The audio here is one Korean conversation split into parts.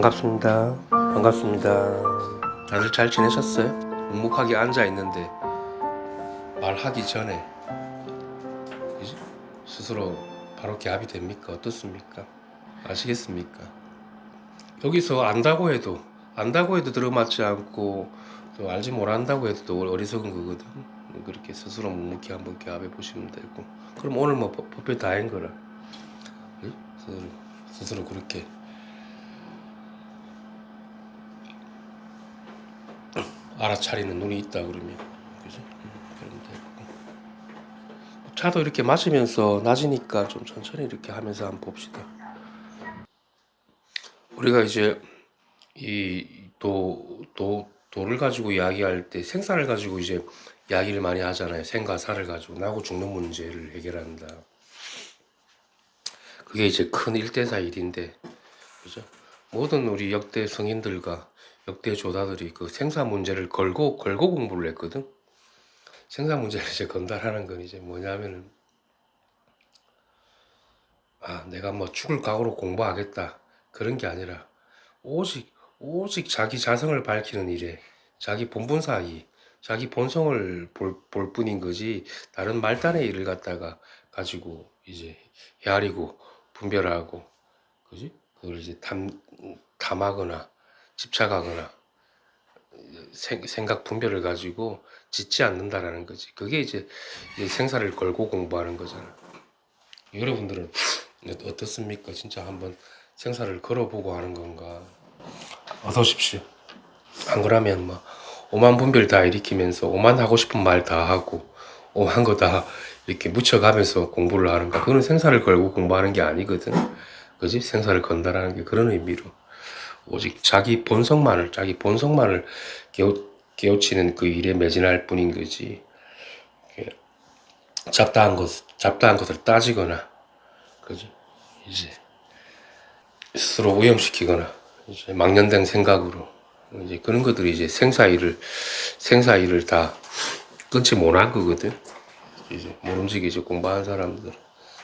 반갑습니다. 반갑습니다. 다들 잘 지내셨어요? 묵묵하게 앉아 있는데 말하기 전에 그지? 스스로 바로 개압이 됩니까? 어떻습니까? 아시겠습니까? 여기서 안다고 해도 들어맞지 않고 또 알지 못한다고 해도 또 어리석은 거거든. 그렇게 스스로 묵묵히 한번 개압해 보시면 되고, 그럼 오늘 뭐 법별 다행 거라. 응? 스스로 그렇게 알아차리는 눈이 있다 그러면, 그죠? 그러면 되고, 차도 이렇게 마시면서 낮이니까 좀 천천히 이렇게 하면서 한번 봅시다. 우리가 이제 도를 가지고 이야기할 때 생사를 가지고 이제 이야기를 많이 하잖아요. 생과 사를 가지고 나고 죽는 문제를 해결한다. 그게 이제 큰 일대사 일인데, 그죠? 모든 우리 역대 성인들과 역대 조다들이 그 생사 문제를 걸고 공부를 했거든. 생사 문제를 이제 건달하는 건 이제 뭐냐면은, 내가 뭐 죽을 각오로 공부하겠다 그런 게 아니라, 오직 자기 자성을 밝히는 일에 자기 본분사이, 자기 본성을 볼 뿐인 거지, 다른 말단의 일을 갖다가 가지고 이제 헤아리고 분별하고, 그지? 그걸 이제 탐하거나 집착하거나 생각 분별을 가지고 짓지 않는다라는 거지. 그게 이제 생사를 걸고 공부하는 거잖아. 여러분들은 어떻습니까? 진짜 한번 생사를 걸어보고 하는 건가? 어서 오십시오. 안 그러면 뭐 오만 분별 다 일으키면서 오만 하고 싶은 말 다 하고 오만 거 다 이렇게 묻혀가면서 공부를 하는가? 그거는 생사를 걸고 공부하는 게 아니거든. 그지? 생사를 건다라는 게 그런 의미로 오직 자기 본성만을 깨우치는 그 일에 매진할 뿐인 거지. 잡다한 것을 따지거나, 그지? 이제 스스로 오염시키거나, 이제 망년된 생각으로 이제 그런 것들이 이제 생사일을 다 끊지 못한 거거든. 이제 모름지기 이제 공부하는 사람들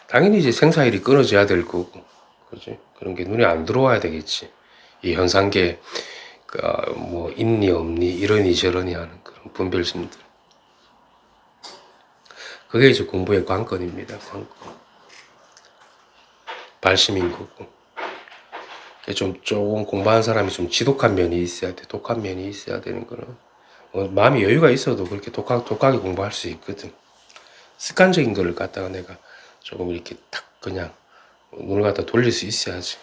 당연히 이제 생사일이 끊어져야 될 거고, 그지? 그런 게 눈에 안 들어와야 되겠지. 이 현상계 뭐 있니 없니 이러니 저러니 하는 그런 분별심들, 그게 이제 공부의 관건입니다. 관건 발심인 거고. 조금 공부하는 사람이 좀 지독한 면이 있어야 돼. 독한 면이 있어야 되는 거는, 마음이 여유가 있어도 그렇게 독하게 공부할 수 있거든. 습관적인 거를 갖다가 내가 조금 이렇게 탁 그냥 눈을 갖다 돌릴 수 있어야지.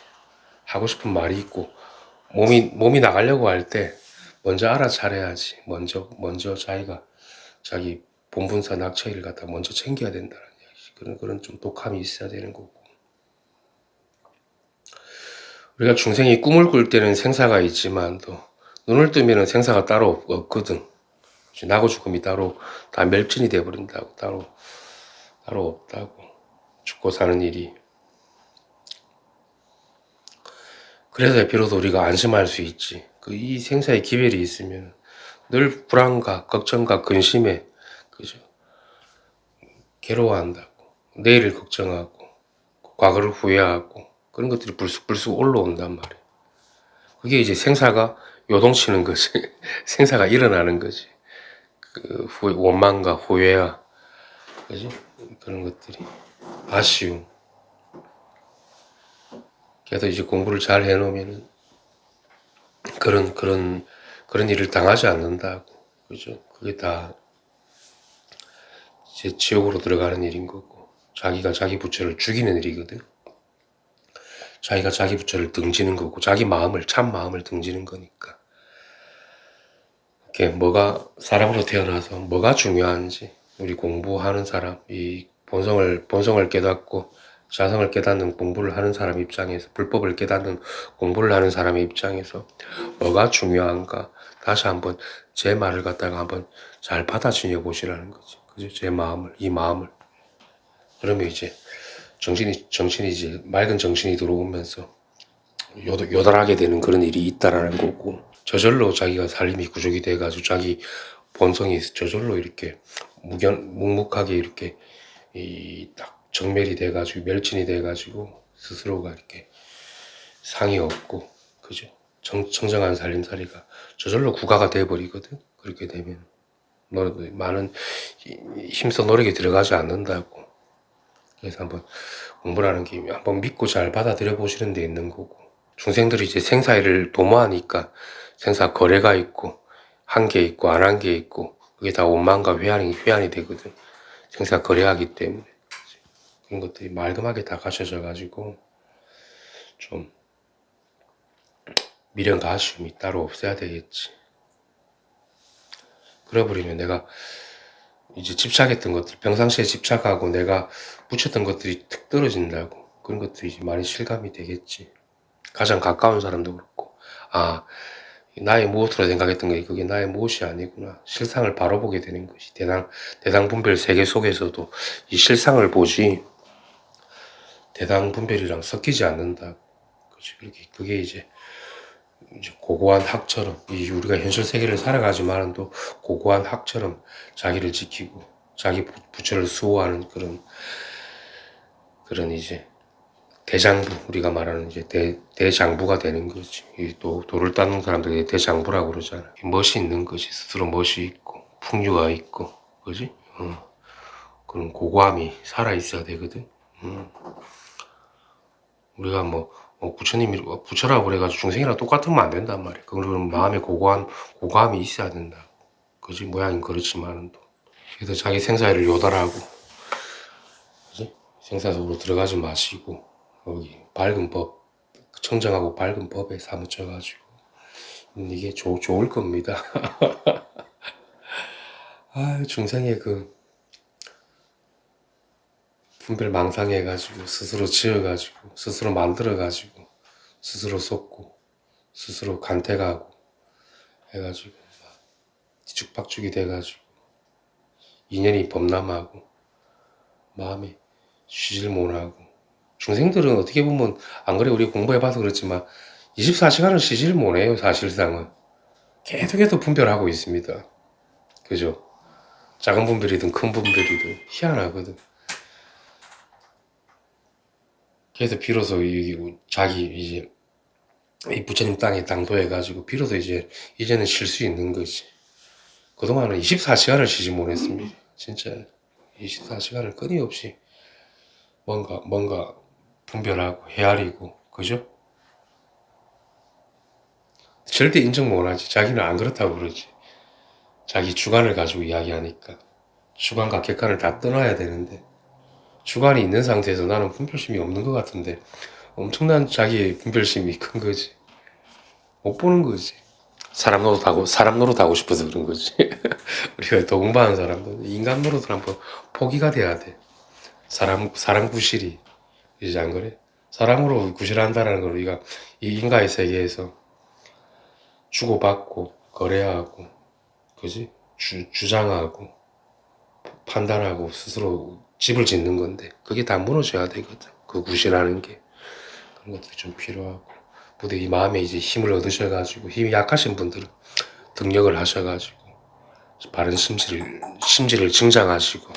하고 싶은 말이 있고 몸이 나가려고 할 때 먼저 알아차려야지. 먼저 자기 본분사 낙처를 갖다 먼저 챙겨야 된다는 얘기지. 그런 좀 독함이 있어야 되는 거고. 우리가 중생이 꿈을 꿀 때는 생사가 있지만 또 눈을 뜨면 생사가 따로 없거든. 나고 죽음이 따로 다 멸진이 돼버린다고. 따로 없다고. 죽고 사는 일이. 그래서 비로소 우리가 안심할 수 있지. 이 생사의 기별이 있으면 늘 불안과 걱정과 근심에, 그죠? 괴로워한다고. 내일을 걱정하고 과거를 후회하고 그런 것들이 불쑥불쑥 올라온단 말이야. 그게 이제 생사가 요동치는 거지. 생사가 일어나는 거지. 원망과 후회와, 그지? 그런 것들이 아쉬움. 그래서 이제 공부를 잘 해놓으면은 그런 일을 당하지 않는다고. 그죠? 그게 다 이제 지옥으로 들어가는 일인 거고, 자기가 자기 부처를 죽이는 일이거든. 자기가 자기 부처를 등지는 거고, 참 마음을 등지는 거니까. 이렇게 사람으로 태어나서 뭐가 중요한지, 우리 공부하는 사람, 이 본성을 깨닫고 자성을 깨닫는 공부를 하는 사람 입장에서, 불법을 깨닫는 공부를 하는 사람의 입장에서 뭐가 중요한가, 다시 한번 제 말을 갖다가 한번 잘 받아들여 보시라는 거지. 그죠? 이 마음을. 그러면 이제 정신이 이제 맑은 정신이 들어오면서 요달하게 되는 그런 일이 있다라는 거고, 저절로 자기가 살림이 구족이 돼가지고 자기 본성이 저절로 이렇게 묵묵하게 이렇게 딱 정멸이 돼가지고 멸진이 돼가지고 스스로가 이렇게 상이 없고, 그죠? 청정한 살림살이가 저절로 국가가 돼버리거든. 그렇게 되면 많은 힘써 노력이 들어가지 않는다고. 그래서 한번 공부라는 게 한번 믿고 잘 받아들여 보시는 데 있는 거고, 중생들이 이제 생사일을 도모하니까 생사 거래가 있고 한 게 있고 안 한 게 있고, 그게 다 원망과 회한이 되거든. 생사 거래하기 때문에 그런 것들이 말끔하게 다 갖춰져 가지고 좀 미련과 아쉬움이 따로 없어야 되겠지. 그래버리면 내가 이제 집착했던 것들, 평상시에 집착하고 내가 붙였던 것들이 툭 떨어진다고. 그런 것들이 이제 많이 실감이 되겠지. 가장 가까운 사람도 그렇고, 아, 나의 무엇으로 생각했던 게 그게 나의 무엇이 아니구나. 실상을 바로 보게 되는 것이 대상분별 세계 속에서도 이 실상을 보지 대상분별이랑 섞이지 않는다. 그렇지. 그게 이제 고고한 학처럼, 이 우리가 현실 세계를 살아가지만은 또 고고한 학처럼 자기를 지키고 자기 부처를 수호하는 그런 이제 대장부, 우리가 말하는 이제 대장부가 되는 거지. 또 도를 닦는 사람들이 대장부라고 그러잖아. 멋이 있는 거지. 스스로 멋이 있고 풍류가 있고, 그지? 그런 고고함이 살아 있어야 되거든. 우리가 부처님이 부처라고 그래가지고 중생이랑 똑같으면 안 된단 말이야. 그런 마음의 고고함이 있어야 된다. 그지? 모양은 그렇지만은 또. 그래서 자기 생사를 요달하고, 그지? 생사 속으로 들어가지 마시고, 여기 밝은 법, 청정하고 밝은 법에 사무쳐가지고, 이게 좋을 겁니다. 아, 중생의 분별 망상해가지고, 스스로 지어가지고, 스스로 만들어가지고, 스스로 쏟고, 스스로 간택하고, 해가지고, 뒤죽박죽이 돼가지고, 인연이 범람하고, 마음이 쉬질 못하고, 중생들은 어떻게 보면, 안 그래, 우리 공부해봐서 그렇지만, 24시간을 쉬질 못해요, 사실상은. 계속해서 분별하고 있습니다. 그죠? 작은 분별이든 큰 분별이든, 희한하거든. 그래서 비로소 자기 이제 이 부처님 땅에 당도해가지고 비로소 이제는 쉴 수 있는 거지. 그동안은 24시간을 쉬지 못했습니다. 진짜 24시간을 끊임없이 뭔가 분별하고 헤아리고, 그죠? 절대 인정 못하지. 자기는 안 그렇다고 그러지. 자기 주관을 가지고 이야기하니까 주관과 객관을 다 떠나야 되는데, 주관이 있는 상태에서 나는 분별심이 없는 것 같은데 엄청난 자기의 분별심이 큰 거지. 못 보는 거지. 사람 노릇하고 싶어서 그런 거지. 우리가 더 공부하는 사람들, 인간 노릇을 한번 포기가 돼야 돼. 사람 구실이. 이제 안 그래? 사람으로 구실한다는 걸 우리가 이 인간의 세계에서 주고받고, 거래하고, 그지? 주장하고, 판단하고, 스스로 집을 짓는 건데, 그게 다 무너져야 되거든. 그 구실하는 게. 그런 것들이 좀 필요하고. 부디 이 마음에 이제 힘을 얻으셔가지고, 힘이 약하신 분들은 등력을 하셔가지고, 바른 심지를 증장해가지고,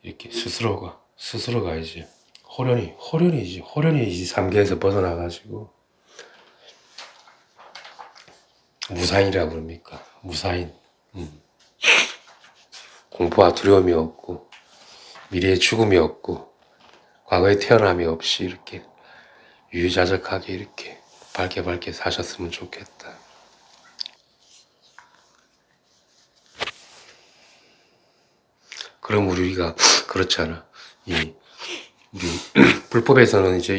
이렇게 스스로가 이제, 호련히 이제 삼계에서 벗어나가지고, 무사인이라고 그럽니까? 무사인. 공포와 두려움이 없고, 미래의 죽음이 없고, 과거의 태어남이 없이 이렇게 유유자적하게 이렇게 밝게 사셨으면 좋겠다. 그럼 우리가 그렇잖아. 우리 불법에서는 이제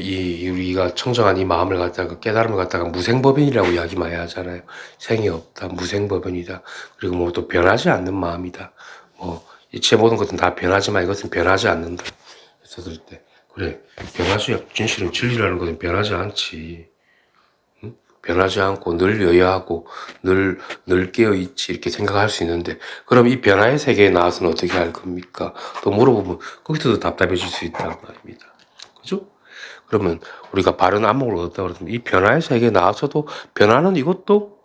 우리가 청정한 이 마음을 갖다가 깨달음을 갖다가 무생법인이라고 이야기 많이 하잖아요. 생이 없다, 무생법인이다. 그리고 뭐 또 변하지 않는 마음이다. 뭐 이체 모든 것은 다 변하지만 이것은 변하지 않는다. 했었을 때 그래, 진실은 진리라는 것은 변하지 않지. 응? 변하지 않고 늘 여여하고 늘 깨어있지, 이렇게 생각할 수 있는데, 그럼 이 변화의 세계에 나와서는 어떻게 할 겁니까? 또 물어보면 거기서도 답답해질 수 있단 말입니다. 그죠? 그러면 우리가 바른 안목을 얻었다 그러면 이 변화의 세계에 나와서도 변하는 이것도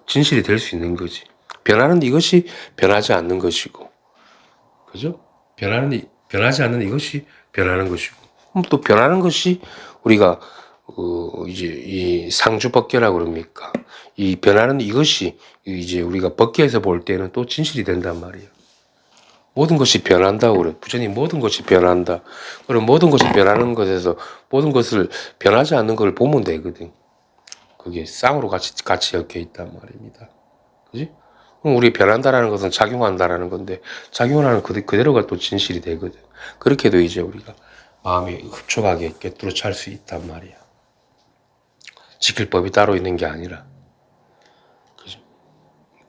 진실이 될 수 있는 거지. 변하는 이것이 변하지 않는 것이고, 그죠? 변하지 않는 이것이 변하는 것이고, 또 변하는 것이 우리가 이제 이 상주법계라고 그럽니까? 이 변하는 이것이 이제 우리가 법계에서 볼 때는 또 진실이 된단 말이에요. 모든 것이 변한다고 그래. 부처님 모든 것이 변한다. 그럼 모든 것이 변하는 것에서 모든 것을 변하지 않는 걸 보면 되거든. 그게 쌍으로 같이 엮여 있단 말입니다. 그지? 그럼 우리 변한다라는 것은 작용한다라는 건데 작용하는 그대로가 또 진실이 되거든. 그렇게도 이제 우리가 마음이 흡족하게 꿰뚫어 찰 수 있단 말이야. 지킬 법이 따로 있는 게 아니라. 그죠?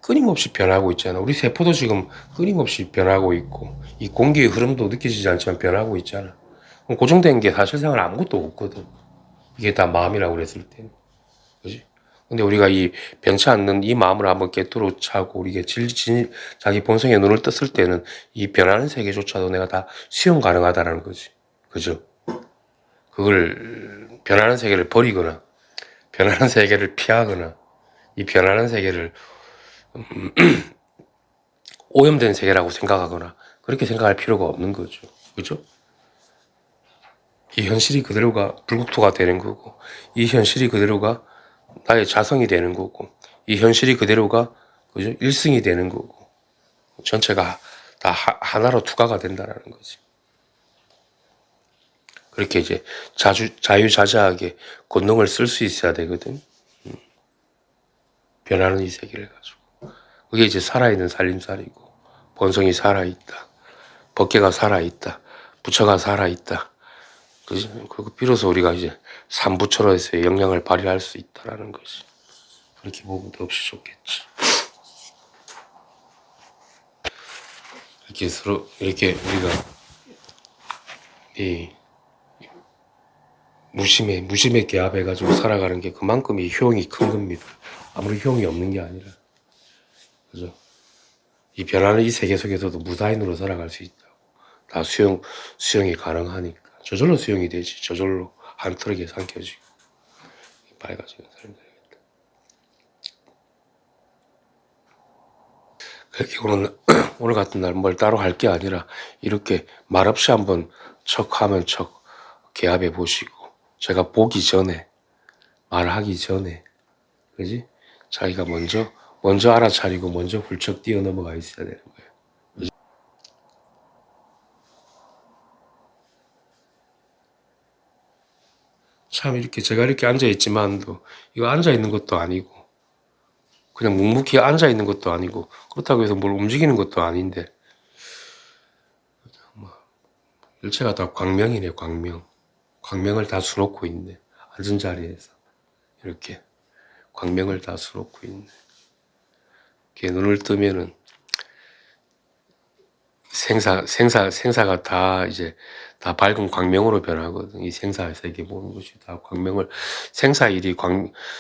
끊임없이 변하고 있잖아. 우리 세포도 지금 끊임없이 변하고 있고 이 공기의 흐름도 느껴지지 않지만 변하고 있잖아. 고정된 게 사실상은 아무것도 없거든. 이게 다 마음이라고 그랬을 때는. 그지? 근데 우리가 이 변치 않는 이 마음을 한번 꿰뚫어 차고 우리가 자기 본성에 눈을 떴을 때는 이 변하는 세계조차도 내가 다 수용 가능하다라는 거지. 그죠? 그걸 변하는 세계를 버리거나 변하는 세계를 피하거나 이 변하는 세계를 오염된 세계라고 생각하거나 그렇게 생각할 필요가 없는 거죠. 그죠? 이 현실이 그대로가 불국토가 되는 거고 이 현실이 그대로가 나의 자성이 되는 거고 이 현실이 그대로가 그죠? 일승이 되는 거고 전체가 다 하나로 투과가 된다라는 거지. 그렇게 이제 자유자재하게 권능을 쓸 수 있어야 되거든. 변하는 이 세계를 가지고. 그게 이제 살아있는 살림살이고 본성이 살아있다. 법계가 살아있다. 부처가 살아있다. 그리고 비로소 우리가 이제 삼부처로서의 영향을 발휘할 수 있다라는 것이. 그렇게 보면 더없이 좋겠지. 이렇게 서로 이렇게 우리가 이 무심에 개합해가지고 살아가는 게 그만큼 이 효용이 큰 겁니다. 아무리 효용이 없는 게 아니라. 그죠? 이 변하는 이 세계 속에서도 무사인으로 살아갈 수 있다고. 다 수용이 가능하니까. 저절로 수용이 되지. 저절로 한 트럭에 삼켜지고. 밝아지는 사람들이겠다. 그렇게 오늘 같은 날 뭘 따로 할 게 아니라 이렇게 말없이 한번 척하면 척 개합해 보시고 제가 보기 전에 말하기 전에 그지? 자기가 먼저 알아차리고 먼저 훌쩍 뛰어 넘어가 있어야 되는 거예요. 그지? 참 이렇게 제가 이렇게 앉아 있지만도 이거 앉아 있는 것도 아니고 그냥 묵묵히 앉아 있는 것도 아니고 그렇다고 해서 뭘 움직이는 것도 아닌데 일체가 다 광명이네. 광명을 다 수놓고 있네. 앉은 자리에서 이렇게 광명을 다 수놓고 있네. 이렇게 눈을 뜨면은 생사가 다 이제 다 밝은 광명으로 변하거든. 이 생사 세계 보는 것이 다 광명을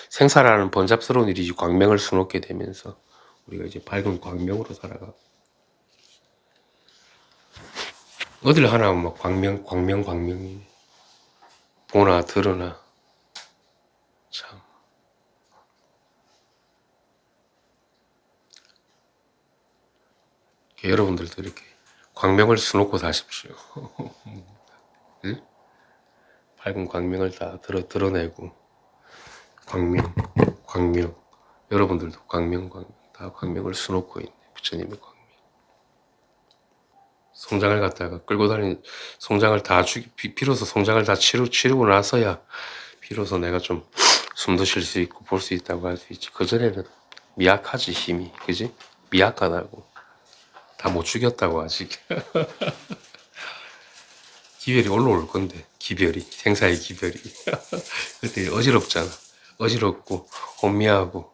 생사라는 번잡스러운 일이 광명을 수놓게 되면서 우리가 이제 밝은 광명으로 살아가. 어딜 하나 막 광명이 보나 들으나 참. 여러분들도 이렇게 광명을 수놓고 사십시오. 응? 밝은 광명을 다 드러내고 광명 여러분들도 다 광명을 수놓고 있네. 부처님의 광명. 송장을 갖다가 끌고 다니는 송장을 다 비로소 송장을 다 치르고 나서야 비로소 내가 좀 숨도 쉴 수 있고 볼 수 있다고 할 수 있지. 그전에는 미약하지 힘이. 그지? 미약하다고. 다 못 죽였다고 아직. 기별이 올라올 건데 기별이 생사의 기별이 그때 어지럽잖아. 어지럽고 혼미하고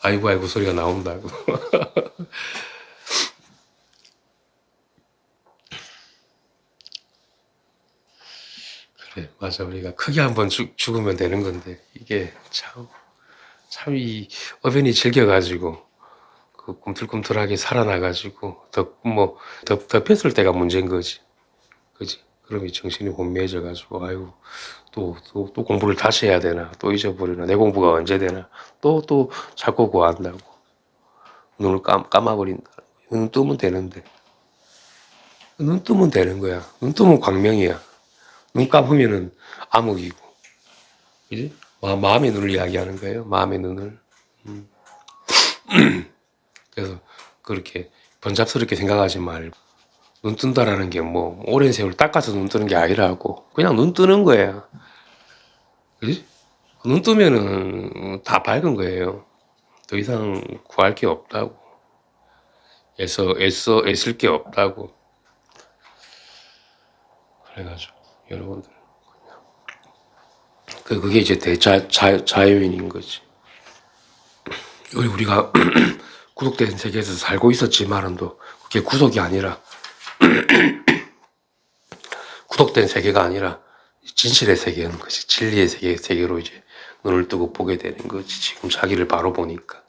아이고 소리가 나온다고. 그래 맞아. 우리가 크게 한번 죽으면 되는 건데 이게 참 이 어변이 즐겨가지고 그 꿈틀꿈틀하게 살아나가지고 덮였을 때가 문제인 거지. 그지? 그럼 이 정신이 혼미해져가지고, 아유, 또 공부를 다시 해야 되나, 또 잊어버리나, 내 공부가 언제 되나, 또 자꾸 구한다고. 눈을 감아버린다. 눈 뜨면 되는데. 눈 뜨면 되는 거야. 눈 뜨면 광명이야. 눈 감으면은 암흑이고, 그지? 마음의 눈을 이야기하는 거예요. 마음의 눈을. 그래서 그렇게 번잡스럽게 생각하지 말고, 눈 뜬다라는 게 뭐 오랜 세월 닦아서 눈 뜨는 게 아니라고, 그냥 눈 뜨는 거야. 그지? 눈 뜨면은 다 밝은 거예요. 더 이상 구할 게 없다고. 애쓸 게 없다고. 그래가지고 여러분들, 그게 이제 자유인인 거지. 우리가 구속된 세계에서 살고 있었지만도 그게 구속이 아니라, 구속된 세계가 아니라 진실의 세계인 거지. 진리의 세계로 이제 눈을 뜨고 보게 되는 거지. 지금 자기를 바로 보니까,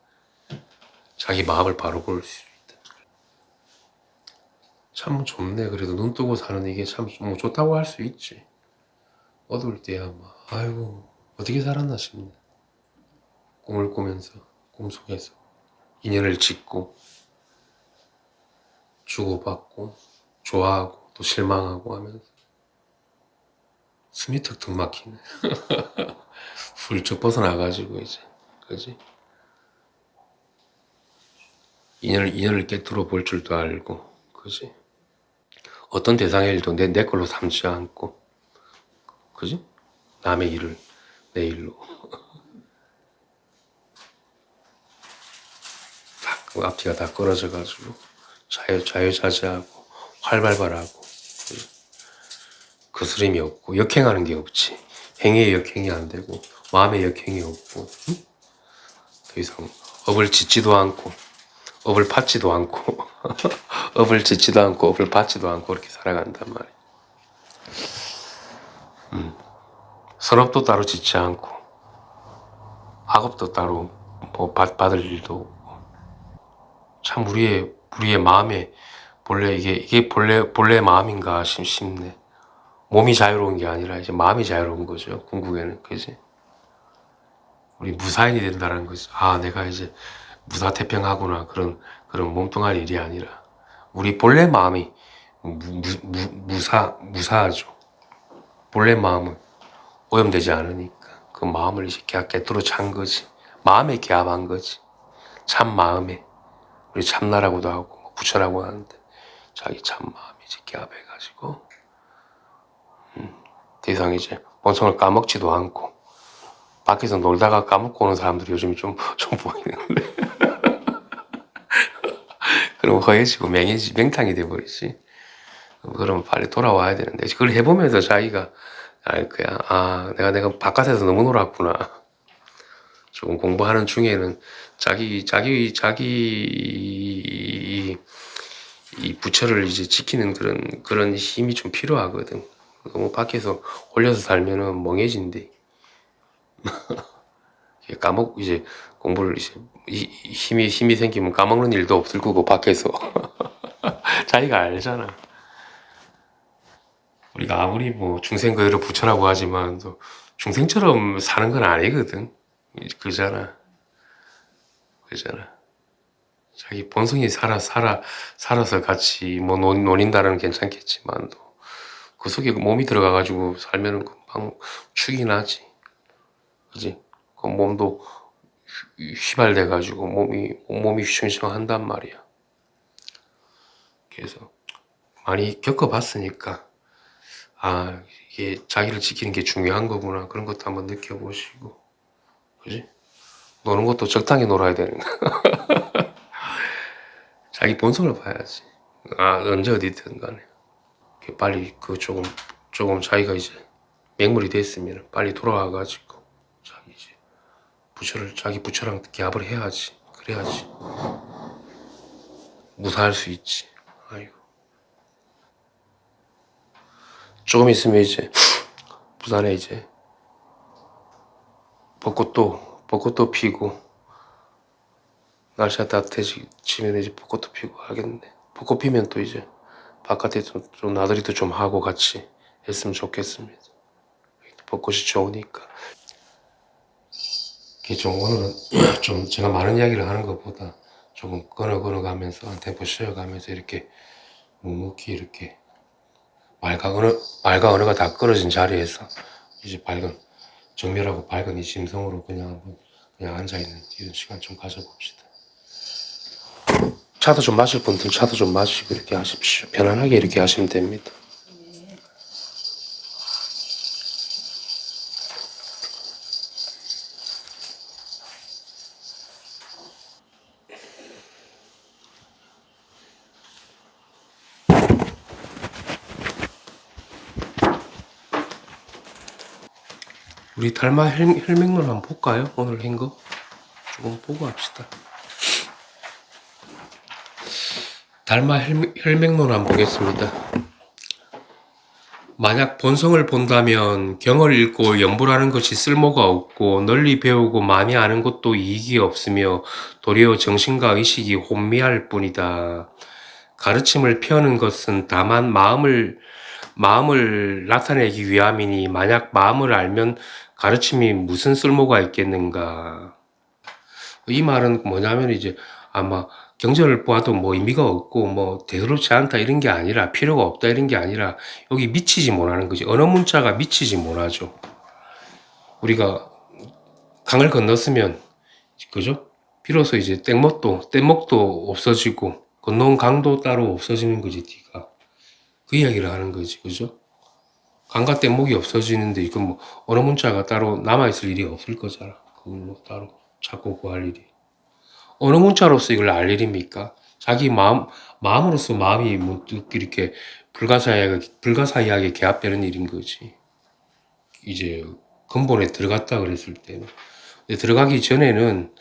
자기 마음을 바로 볼 수 있다. 참 좋네. 그래도 눈 뜨고 사는 이게 참 뭐 좋다고 할 수 있지. 어두울 때야 막 아이고 어떻게 살았나 싶네. 꿈을 꾸면서, 꿈속에서 인연을 짓고, 주고받고, 좋아하고, 또 실망하고 하면서 숨이 턱턱 막히네. 훌쩍 벗어나가지고 이제, 그지? 인연을 깨뜨려 볼 줄도 알고, 그지? 어떤 대상의 일도 내 걸로 삼지 않고, 그지? 남의 일을 내 일로. 그 앞뒤가 다 끊어져가지고, 자유자재하고, 활발발하고, 거스림이 없고, 역행하는 게 없지. 행위의 역행이 안 되고, 마음의 역행이 없고, 응? 더 이상 업을 짓지도 않고, 업을 받지도 않고, 업을 짓지도 않고, 업을 받지도 않고, 그렇게 살아간단 말이야. 선업도 따로 짓지 않고, 악업도 따로 뭐 받을 일도 없고. 참 우리의 마음에 본래 이게 본래 마음인가 싶네. 몸이 자유로운 게 아니라 이제 마음이 자유로운 거죠. 궁극에는. 그지? 우리 무사인이 된다는 거지. 아, 내가 이제 무사태평하구나. 그런 몸뚱아리 일이 아니라. 우리 본래 마음이 무사하죠. 본래 마음은 오염되지 않으니까. 그 마음을 이제 깨뚫어 찬 거지. 마음에 개합한 거지. 참 마음에. 우리 참나라고도 하고, 뭐 부처라고 하는데, 자기 참 마음이 이제 개합해가지고, 더 이상 이제 본성을 까먹지도 않고, 밖에서 놀다가 까먹고 오는 사람들이 요즘 좀 보이는데. 그럼 허해지고 맹탕이 돼버리지. 그러면 빨리 돌아와야 되는데, 그걸 해보면서 자기가 알 거야. 아, 내가 바깥에서 너무 놀았구나. 조금 공부하는 중에는 이 부처를 이제 지키는 그런 힘이 좀 필요하거든. 너무 밖에서 홀려서 살면은 멍해진대. 이제 공부를 이제 힘이 생기면 까먹는 일도 없을 거고 밖에서. 자기가 알잖아. 우리가 아무리 뭐 중생 그대로 부처라고 하지만 또 중생처럼 사는 건 아니거든. 그잖아. 자기 본성이 살아서 같이 뭐 논인다는 괜찮겠지만도 그 속에 몸이 들어가가지고 살면은 금방 축이 나지. 그지? 그 몸도 휘발돼가지고 몸이 휘청휘청한단 말이야. 그래서 많이 겪어봤으니까 아 이게 자기를 지키는 게 중요한 거구나 그런 것도 한번 느껴보시고 그지? 노는 것도 적당히 놀아야 되는 거야. 자기 본성을 봐야지. 아 언제 어디든 간에 빨리 그 조금 자기가 이제 맹물이 됐으면 빨리 돌아와가지고 자기 이제 자기 부처랑 개합을 해야지. 그래야지 무사할 수 있지. 아이고 조금 있으면 이제 부산에 이제 벚꽃도 피고 날씨가 따뜻해지면 이제 벚꽃도 피고 하겠는데 벚꽃 피면 또 이제 바깥에 좀 나들이도 좀 하고 같이 했으면 좋겠습니다. 벚꽃이 좋으니까. 이게 좀 오늘은 좀 제가 많은 이야기를 하는 것보다 조금 끊어가면서 한 템포 쉬어가면서 이렇게 묵묵히 이렇게 말과 언어가 다 끊어진 자리에서 이제 밝은, 정밀하고 밝은 이 심성으로 그냥 한번 그냥 앉아있는 이런 시간 좀 가져봅시다. 차도 좀 마실 분들 차도 좀 마시고 이렇게 하십시오. 편안하게 이렇게 하시면 됩니다. 우리 달마 혈맹론 한번 볼까요? 오늘 한 거? 조금 보고 합시다. 달마 혈맹론 한번 보겠습니다. 만약 본성을 본다면 경을 읽고 연불하는 것이 쓸모가 없고 널리 배우고 많이 아는 것도 이익이 없으며 도리어 정신과 의식이 혼미할 뿐이다. 가르침을 펴는 것은 다만 마음을 나타내기 위함이니 만약 마음을 알면 가르침이 무슨 쓸모가 있겠는가. 이 말은 뭐냐면 이제 아마 경전을 보아도 뭐 의미가 없고 뭐 대수롭지 않다 이런 게 아니라 필요가 없다 이런 게 아니라 여기 미치지 못하는 거지. 언어 문자가 미치지 못하죠. 우리가 강을 건넜으면 그죠? 비로소 이제 뗏목도 없어지고 건너온 강도 따로 없어지는 거지. 뒤가 그 이야기를 하는 거지. 그죠? 강과 뗏목이 없어지는데 이건 뭐 언어 문자가 따로 남아있을 일이 없을 거잖아. 그걸로 따로 찾고 구할 일이. 어느 문자로서 이걸 알 일입니까? 자기 마음으로서 마음이 문득 이렇게 불가사의하게 개합되는 일인 거지. 이제 근본에 들어갔다 그랬을 때는. 근데 들어가기 전에는,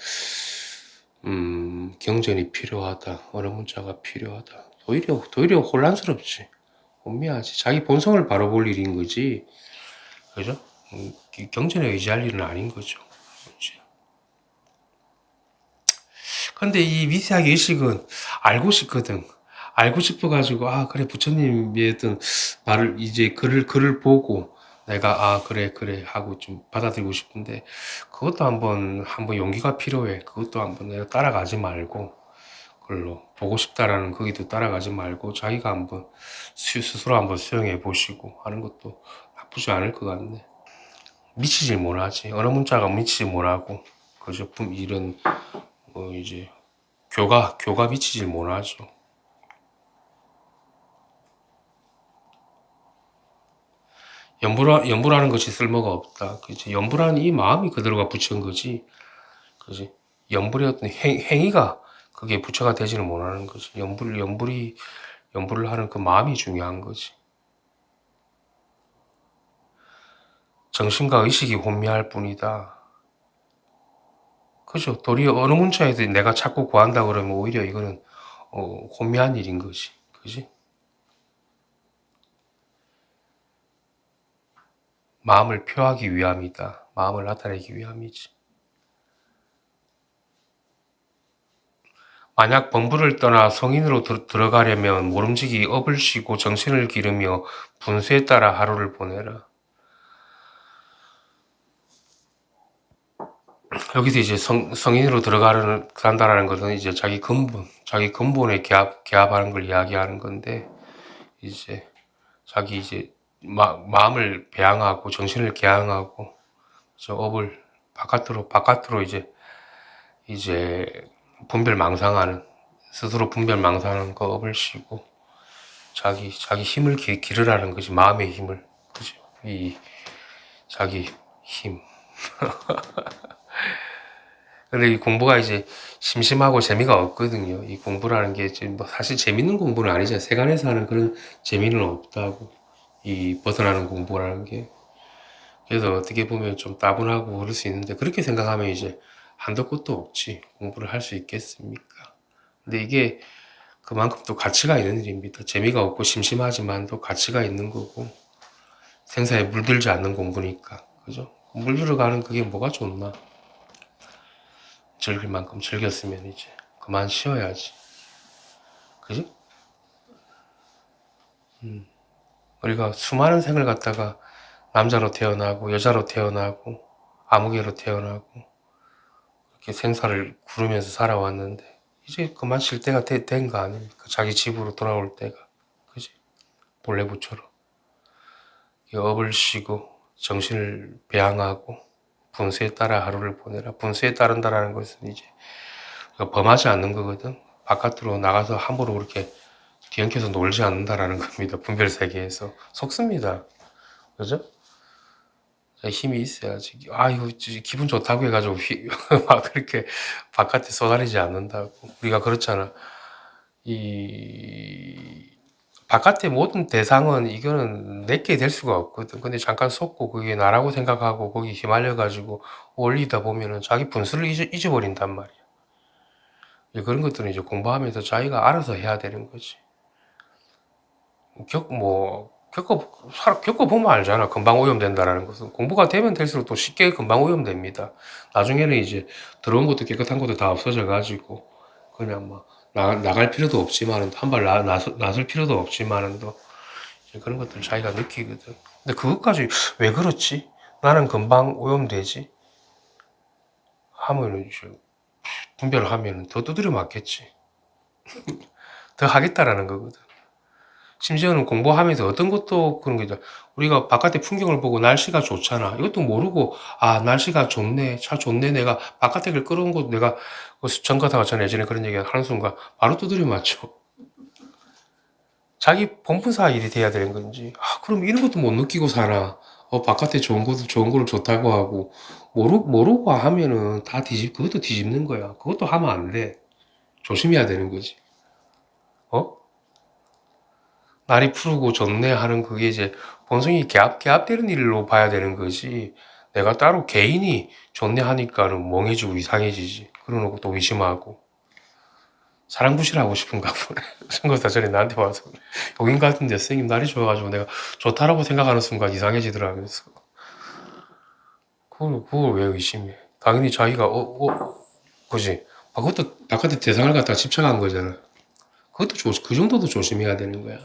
경전이 필요하다. 어느 문자가 필요하다. 도리어 혼란스럽지. 혼미하지. 자기 본성을 바로 볼 일인 거지. 그죠? 경전에 의지할 일은 아닌 거죠. 그렇지. 근데 이 미세하게 의식은 알고 싶거든. 알고 싶어가지고, 아, 그래, 부처님의 어떤 말을, 이제 글을 보고, 내가, 아, 그래, 하고 좀 받아들이고 싶은데, 그것도 한번 용기가 필요해. 그것도 한번 내가 따라가지 말고, 그걸로, 보고 싶다라는 거기도 따라가지 말고, 자기가 한번, 스스로 한번 수용해 보시고, 하는 것도 나쁘지 않을 것 같네. 미치질 못하지. 언어 문자가 미치지 못하고, 그저, 이런, 이제, 교가 미치질 못하죠. 연불하는 것이 쓸모가 없다. 그지? 연불하는 이 마음이 그대로가 부처인 거지. 그지? 연불의 어떤 행위가 그게 부처가 되지는 못하는 거지. 연불을 하는 그 마음이 중요한 거지. 정신과 의식이 혼미할 뿐이다. 그죠? 도리어 어느 문자에도 내가 찾고 구한다 그러면 오히려 이거는 혼미한 일인 거지. 그지? 마음을 표하기 위함이다. 마음을 나타내기 위함이지. 만약 범부를 떠나 성인으로 들어가려면 모름지기 업을 쉬고 정신을 기르며 분수에 따라 하루를 보내라. 여기서 이제 성인으로 간다라는 것은 이제 자기 근본에 개합하는 걸 이야기하는 건데, 이제 자기 이제 마음을 배양하고 정신을 개양하고 저 업을 바깥으로 이제 분별망상하는, 스스로 분별망상하는 그 업을 쉬고 자기 힘을 기르라는 거지. 마음의 힘을. 그죠? 이 자기 힘. 근데 이 공부가 이제 심심하고 재미가 없거든요. 이 공부라는 게 지금 뭐 사실 재밌는 공부는 아니잖아요. 세간에서 하는 그런 재미는 없다고. 이 벗어나는 공부라는 게. 그래서 어떻게 보면 좀 따분하고 그럴 수 있는데 그렇게 생각하면 이제 한도 끝도 없지. 공부를 할 수 있겠습니까? 근데 이게 그만큼 또 가치가 있는 일입니다. 재미가 없고 심심하지만 또 가치가 있는 거고 생사에 물들지 않는 공부니까. 그죠? 물 들어가는 그게 뭐가 좋나? 즐길 만큼 즐겼으면 이제 그만 쉬어야지. 그지? 우리가 수많은 생을 갖다가 남자로 태어나고 여자로 태어나고 아무개로 태어나고 이렇게 생사를 구르면서 살아왔는데 이제 그만 쉴 때가 된 거 아닙니까? 자기 집으로 돌아올 때가. 그지? 본래 부처로. 업을 쉬고 정신을 배양하고 분수에 따라 하루를 보내라. 분수에 따른다라는 것은 이제 범하지 않는 거거든. 바깥으로 나가서 함부로 그렇게 뒤엉켜서 놀지 않는다라는 겁니다. 분별 세계에서 속습니다. 그죠? 힘이 있어야지. 아, 이거 기분 좋다고 해가지고 막 그렇게 바깥에 쏘다니지 않는다고. 우리가 그렇잖아. 이 바깥의 모든 대상은 이거는 내게 될 수가 없거든. 근데 잠깐 속고 그게 나라고 생각하고 거기 휘말려가지고 올리다 보면은 자기 분수를 잊어버린단 말이야. 그런 것들은 이제 공부하면서 자기가 알아서 해야 되는 거지. 겪어보면 알잖아. 금방 오염된다라는 것은. 공부가 되면 될수록 또 쉽게 금방 오염됩니다. 나중에는 이제 들어온 것도 깨끗한 것도 다 없어져가지고, 그냥 뭐, 나갈 필요도 없지만은, 한 발 나설 필요도 없지만은, 또, 그런 것들 자기가 느끼거든. 근데 그것까지 왜 그렇지? 나는 금방 오염되지? 하면은 이제, 분별을 하면은 더 두드려 맞겠지. 더 하겠다라는 거거든. 심지어는 공부하면서 어떤 것도 그런 거죠. 우리가 바깥의 풍경을 보고 날씨가 좋잖아. 이것도 모르고, 아, 날씨가 좋네. 차 좋네. 내가 바깥에 끌어온 거 내가 전가다가 전 예전에 그런 얘기 하는 순간 바로 두드려 맞죠. 자기 본분사 일이 돼야 되는 건지. 아, 그럼 이런 것도 못 느끼고 사나. 바깥에 좋은 거를 좋다고 하고, 모르고 하면은 그것도 뒤집는 거야. 그것도 하면 안 돼. 조심해야 되는 거지. 어? 날이 푸르고 좋네 하는 그게 이제 본성이 개합되는 일로 봐야 되는 거지. 내가 따로 개인이 좋네 하니까는 멍해지고 이상해지지. 그러놓고 또 의심하고. 사랑부실하고 싶은가 보네. 선거사 전에 나한테 와서 여긴 같은데 선생님 날이 좋아가지고 내가 좋다라고 생각하는 순간 이상해지더라면서. 그걸 왜 의심해? 당연히 자기가, 그지? 그것도 바깥에 대상을 갖다가 집착한 거잖아. 그 정도도 조심해야 되는 거야.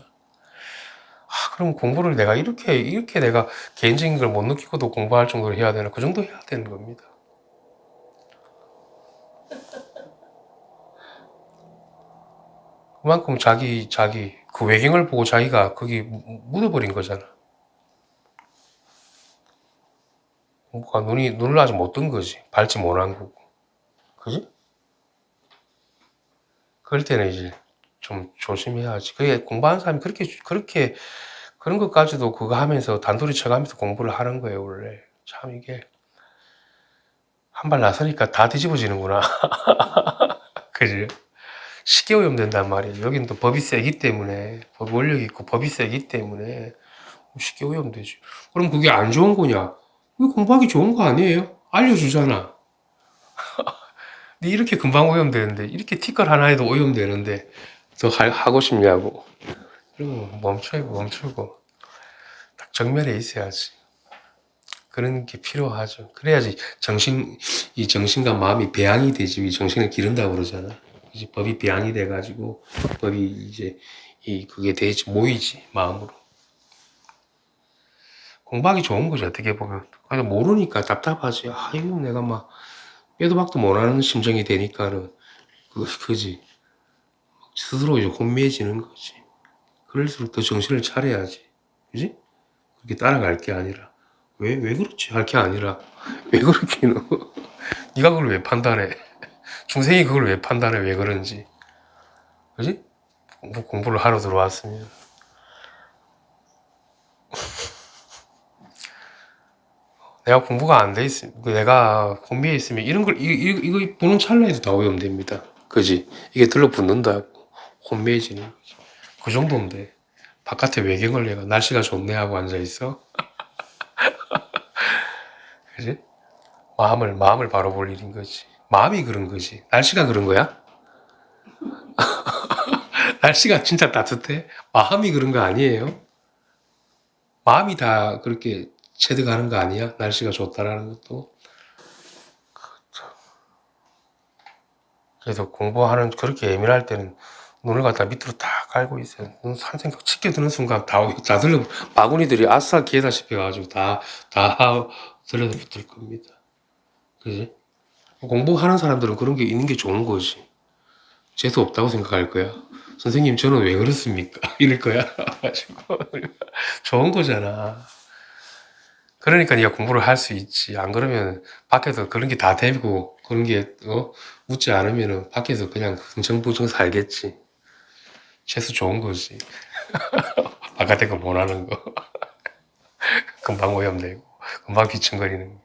그럼 공부를 내가 이렇게 내가 개인적인 걸 못 느끼고도 공부할 정도로 해야 되나? 그 정도 해야 되는 겁니다. 그만큼 그 외경을 보고 자기가 거기 묻어버린 거잖아. 공부가 눈을 아직 못 뜬 거지. 밟지 못한 거고. 그지? 그럴 때는 이제 좀 조심해야지. 그게 공부하는 사람이 그런 것까지도 그거 하면서 단도리 쳐가면서 공부를 하는 거예요, 원래. 참 이게. 한 발 나서니까 다 뒤집어지는구나. 그지? 쉽게 오염된단 말이에요. 여긴 또 법이 세기 때문에, 법 원력이 있고 법이 세기 때문에 쉽게 오염되지. 그럼 그게 안 좋은 거냐? 그게 공부하기 좋은 거 아니에요? 알려주잖아. 근데 이렇게 금방 오염되는데, 이렇게 티끌 하나에도 오염되는데, 더 하고 싶냐고. 그러면 멈추고, 딱 정면에 있어야지. 그런 게 필요하죠. 그래야지 이 정신과 마음이 배양이 되지. 이 정신을 기른다고 그러잖아. 이제 법이 배양이 돼가지고, 법이 이제, 그게 되지, 모이지, 마음으로. 공부하기 좋은 거지, 어떻게 보면. 그냥 모르니까 답답하지. 아, 이거 내가 막, 빼도 박도 못하는 심정이 되니까는, 그지. 스스로 이제 혼미해지는 거지. 그럴수록 더 정신을 차려야지. 그지? 그렇게 따라갈 게 아니라. 왜 그렇지? 할 게 아니라. 왜 그렇게 너? 네가 그걸 왜 판단해? 중생이 그걸 왜 판단해? 왜 그런지. 그지? 공부를 하러 들어왔으면. 내가 공부가 안 돼 있으면, 내가 혼미해 있으면 이런 걸, 이거 보는 찰나에도 다 오염됩니다. 그지? 이게 들러붙는다고. 혼미해지는 거지. 그 정도인데. 바깥에 외경을 내가 날씨가 좋네 하고 앉아있어. 그지? 마음을 바로 볼 일인 거지. 마음이 그런 거지. 날씨가 그런 거야? 날씨가 진짜 따뜻해? 마음이 그런 거 아니에요? 마음이 다 그렇게 체득하는 거 아니야? 날씨가 좋다라는 것도. 그래서 공부하는 그렇게 예민할 때는 눈을 갖다 밑으로 다 깔고 있어요. 눈 한 생각 짙게 드는 순간 다 들려, 바구니들이 아싸 기회다시피 해가지고 다 들려붙을 겁니다. 그지? 공부하는 사람들은 그런 게 있는 게 좋은 거지. 재수 없다고 생각할 거야. 선생님, 저는 왜 그렇습니까? 이럴 거야. 가지고 좋은 거잖아. 그러니까 네가 공부를 할 수 있지. 안 그러면 밖에서 그런 게 다 되고 그런 게 묻지 않으면은 밖에서 그냥 흥청부청 살겠지. 최소 좋은 거지. 바깥에 거 못 하는 거. 금방 오염되고 금방 뒤척거리는 거.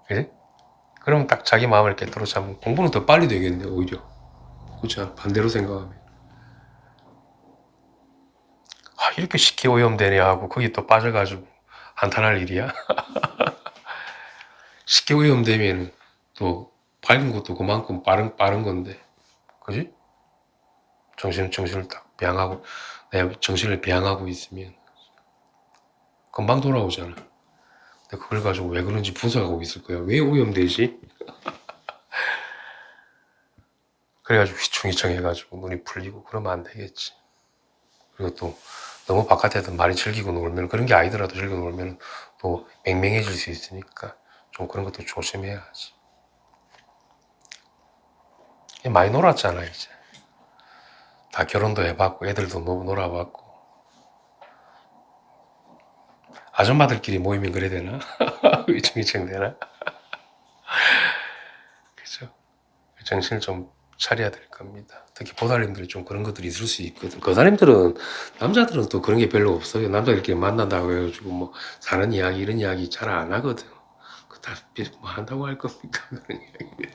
그지? 그러면 딱 자기 마음을 깨뜨려 잡으면 공부는 더 빨리 되겠네 오히려. 그렇지 않아? 반대로 생각하면. 아, 이렇게 쉽게 오염되냐 하고 거기 또 빠져가지고 한탄할 일이야? 쉽게 오염되면 또 밝은 것도 그만큼 빠른 건데. 그지? 정신을 딱 배양하고, 내 정신을 배양하고 있으면 금방 돌아오잖아. 근데 그걸 가지고 왜 그런지 분석하고 있을 거야. 왜 오염되지? 그래가지고 휘청휘청 해가지고 눈이 풀리고 그러면 안 되겠지. 그리고 또 너무 바깥에서 많이 즐기고 놀면, 그런 게 아니더라도 즐기고 놀면 또 맹맹해질 수 있으니까 좀 그런 것도 조심해야지. 많이 놀았잖아, 이제. 다 결혼도 해봤고, 애들도 너무 놀아봤고. 아줌마들끼리 모이면 그래 되나? 휘청휘청 되나? 그죠? 정신을 좀 차려야 될 겁니다. 특히 보살님들이 좀 그런 것들이 있을 수 있거든. 거사님들은, 남자들은 또 그런 게 별로 없어요. 남자들끼리 만난다고 해가지고 뭐 사는 이야기, 이런 이야기 잘 안 하거든. 그다 뭐 한다고 할 겁니까? 그런 이야기.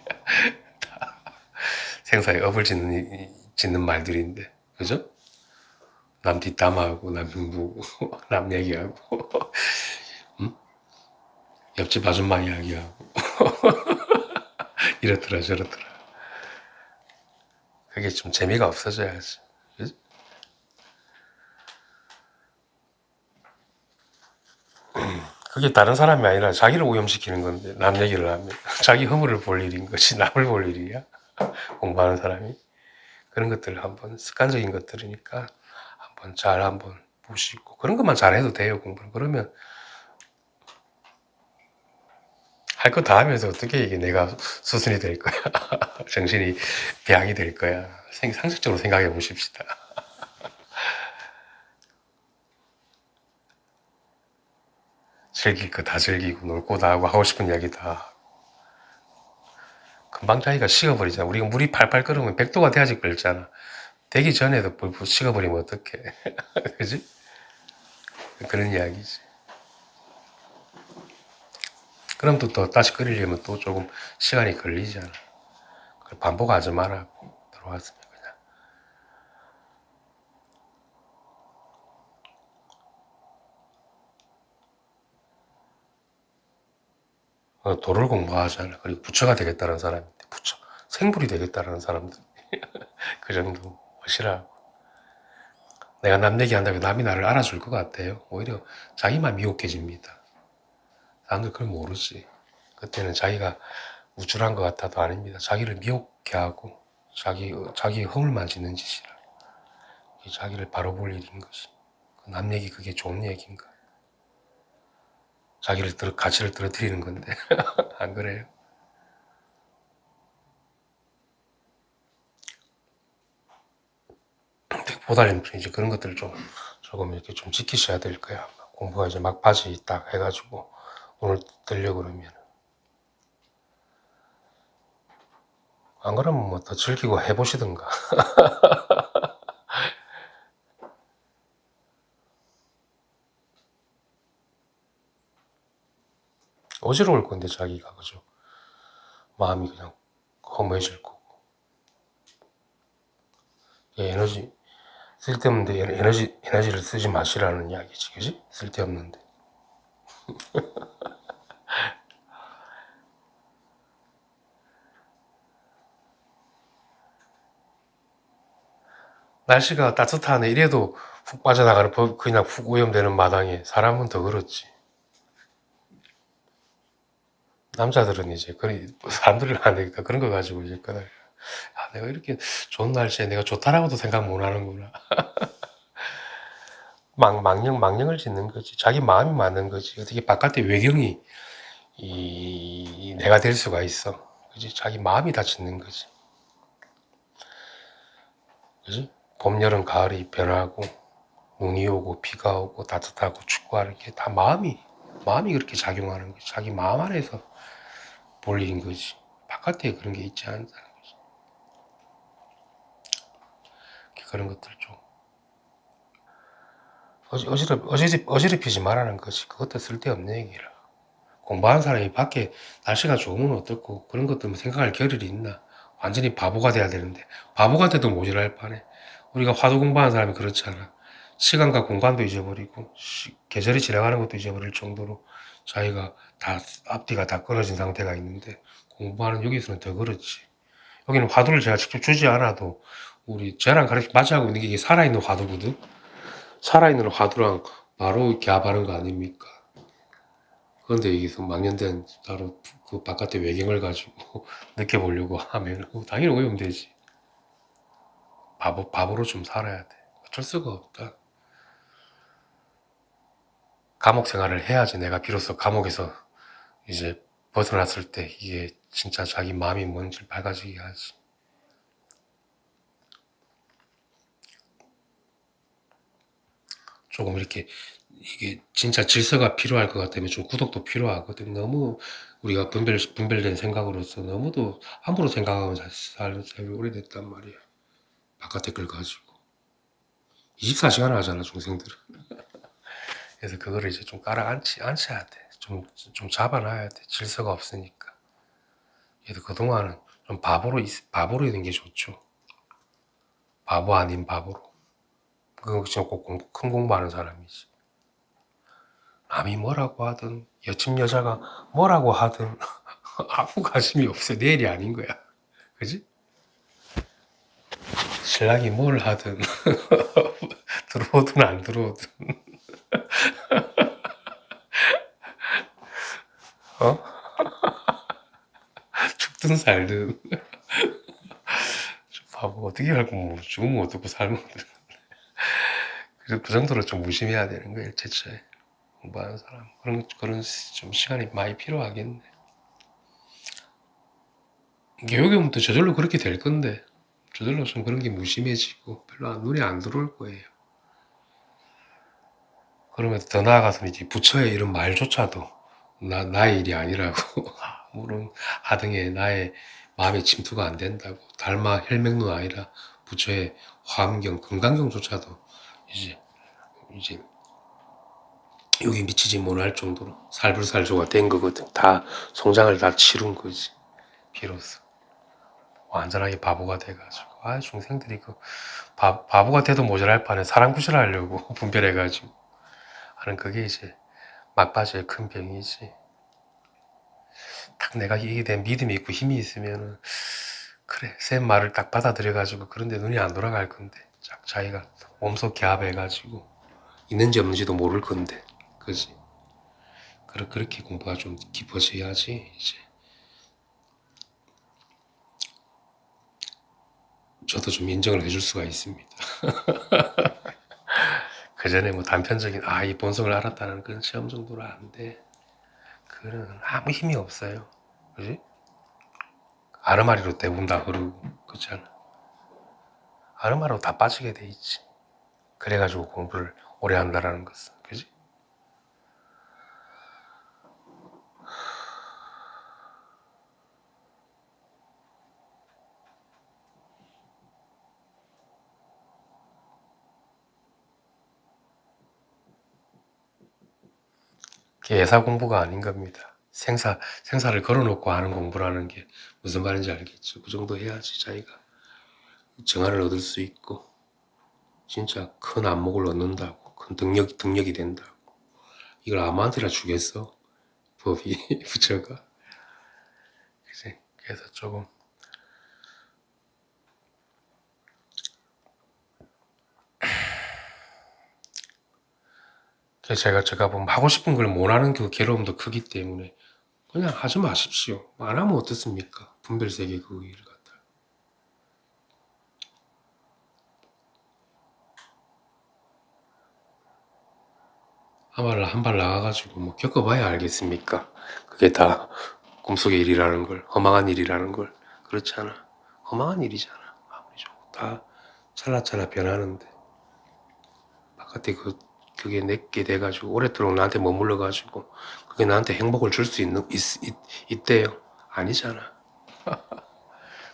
생사에 업을 짓는 말들인데. 그죠? 남 뒷담화하고, 남 흉보고, 남 얘기하고, 옆집 아줌마 이야기하고, 이렇더라, 저렇더라. 그게 좀 재미가 없어져야지. 그죠? 그게 다른 사람이 아니라 자기를 오염시키는 건데, 남 얘기를 하면. 자기 허물을 볼 일인 거지, 남을 볼 일이야. 공부하는 사람이. 그런 것들을 한번, 습관적인 것들이니까, 한번 잘 한번 보시고. 그런 것만 잘 해도 돼요, 공부는. 그러면, 할 거 다 하면서 어떻게 이게 내가 수순이 될 거야. 정신이 배양이 될 거야. 상식적으로 생각해 보십시다. 즐길 거 다 즐기고, 놀 거 다 하고, 하고 싶은 이야기 다 하고. 금방 자기가 식어버리잖아. 우리가 물이 팔팔 끓으면 100도가 돼야지 끓잖아. 되기 전에도 식어버리면 어떡해. 그지? 그런 이야기지. 그럼 또 다시 끓이려면 또 조금 시간이 걸리잖아. 반복하지 말라고 들어왔으면 그냥. 도를 공부하잖아. 그리고 부처가 되겠다는 사람인데, 부처. 생불이 되겠다는 사람들. 그 정도 멋이라고. 내가 남 얘기한다고 남이 나를 알아줄 것 같아요. 오히려 자기만 미혹해집니다. 사람들 그걸 모르지. 그때는 자기가 우쭐한 것 같아도 아닙니다. 자기를 미혹해 하고 자기 허물만 짓는 짓이라. 자기를 바로 볼 일인 것이. 남 얘기 그게 좋은 얘기인가? 가치를 떨어뜨리는 건데 안 그래요? 보살님들은 이제 그런 것들을 조금 이렇게 좀 지키셔야 될 거야. 공부가 이제 막바지 딱 해가지고 오늘 뜨려고 그러면. 안 그러면 뭐 더 즐기고 해보시든가. 어지러울 건데 자기가. 그죠? 마음이 그냥 허무해질 거고. 에너지 쓸데없는데 에너지를 쓰지 마시라는 이야기지. 그지? 쓸데없는데. 날씨가 따뜻하네 이래도 훅 빠져나가는 그냥 훅 오염되는 마당에 사람은 더 그렇지. 남자들은 이제 사람들을 안 되니까 그런 거 가지고 이제 그날 내가 이렇게 좋은 날씨에 내가 좋다라고도 생각 못 하는구나. 망령을 짓는 거지. 자기 마음이 맞는 거지. 어떻게 바깥의 외경이 내가 될 수가 있어. 그지? 자기 마음이 다 짓는 거지. 그지? 봄, 여름, 가을이 변하고, 눈이 오고, 비가 오고, 따뜻하고, 춥고 하는 게 다 마음이. 마음이 그렇게 작용하는 거지. 자기 마음 안에서 볼 일인 거지. 바깥에 그런 게 있지 않다는 거지. 그런 것들 좀 어지럽히지 말라는 거지. 그것도 쓸데없는 얘기라. 공부하는 사람이 밖에 날씨가 좋으면 어떻고 그런 것들 생각할 겨를이 있나. 완전히 바보가 돼야 되는데 바보가 돼도 모자랄 판에 우리가 화두 공부하는 사람이 그렇잖아. 시간과 공간도 잊어버리고 계절이 지나가는 것도 잊어버릴 정도로 자기가 다 앞뒤가 다 끊어진 상태가 있는데 공부하는 여기서는 더 그렇지. 여기는 화두를 제가 직접 주지 않아도 우리 저랑 가르쳐 마주하고 있는 게 이게 살아있는 화두거든. 살아있는 화두랑 바로夾하는 거 아닙니까? 그런데 여기서 망연된 따로 그 바깥의 외경을 가지고 느껴보려고 하면 당연히 오염되지. 바보로 좀 살아야 돼. 어쩔 수가 없다. 감옥 생활을 해야지 내가 비로소 감옥에서 이제 벗어났을 때 이게 진짜 자기 마음이 뭔지 밝아지게 하지. 조금 이렇게 이게 진짜 질서가 필요할 것 같다면 좀 구독도 필요하거든. 너무 우리가 분별된 생각으로서 너무도 함부로 생각하면 삶이 오래됐단 말이야. 바깥에 걸 가지고. 24시간 하잖아, 중생들은. 그래서 그거를 이제 좀 앉혀야 돼. 좀 잡아놔야 돼. 질서가 없으니까. 그래서 그동안은 좀 바보로 있는 게 좋죠. 바보 아닌 바보로. 그거 진짜 큰 공부하는 사람이지. 남이 뭐라고 하든, 여친 여자가 뭐라고 하든, 아무 관심이 없어. 내 일이 아닌 거야. 그지? 신랑이 뭘 하든, 들어오든 안 들어오든, 어? 죽든 살든. 바보, 어떻게 알고, 뭐, 죽으면 어떻고 살면 어떻고. 그래서 그 정도로 좀 무심해야 되는 거예요, 일체처에. 공부하는 사람. 그런 좀 시간이 많이 필요하겠네. 교육이부터 저절로 그렇게 될 건데, 저절로 좀 그런 게 무심해지고, 별로 눈에 안 들어올 거예요. 그러면 더 나아가서는 이제 부처의 이런 말조차도 나의 일이 아니라고, 물론 하등에 나의 마음에 침투가 안 된다고, 달마 혈맹론 아니라 부처의 화엄경, 금강경조차도 이제 여기 미치지 못할 정도로 살불살조가 된 거거든. 다 송장을 다 치룬 거지. 비로소 완전하게 바보가 돼가지고 중생들이 그 바보가 돼도 모자랄 판에 사람 구실하려고 분별해가지고 하는 그게 이제 막바지의 큰 병이지. 딱 내가 이게 된 믿음이 있고 힘이 있으면은 그래 쌤 말을 딱 받아들여가지고 그런데 눈이 안 돌아갈 건데 자기가 몸속 개합해가지고 있는지 없는지도 모를 건데 그지. 그렇게 공부가 좀 깊어져야지 이제 저도 좀 인정을 해줄 수가 있습니다. 그 전에 뭐 단편적인 이 본성을 알았다는 그런 체험 정도로 안 돼. 그거는 아무 힘이 없어요. 그지? 아르마리로 대부분 다 흐르고 그렇잖아. 아르마리로 다 빠지게 돼 있지. 그래가지고 공부를 오래 한다라는 것은 그지? 그게 예사 공부가 아닌 겁니다. 생사를 걸어놓고 하는 공부라는 게 무슨 말인지 알겠죠? 그 정도 해야지 자기가 정화를 얻을 수 있고 진짜 큰 안목을 얻는다고 큰 등력이 된다고. 이걸 아무한테나 주겠어? 법이 부처가. 그지? 그래서 조금 제가 보면 하고 싶은 걸 못하는 그 괴로움도 크기 때문에 그냥 하지 마십시오. 안 하면 어떻습니까? 분별세계 그 일을 갖다. 한 발 나가가지고 뭐 겪어봐야 알겠습니까? 그게 다 꿈속의 일이라는 걸, 허망한 일이라는 걸. 그렇잖아. 허망한 일이잖아. 아무리 좋고 다 찰나찰나 변하는데 바깥에 그 그게 내게 돼가지고 오랫도록 나한테 머물러가지고 그게 나한테 행복을 줄 수 있대요. 아니잖아.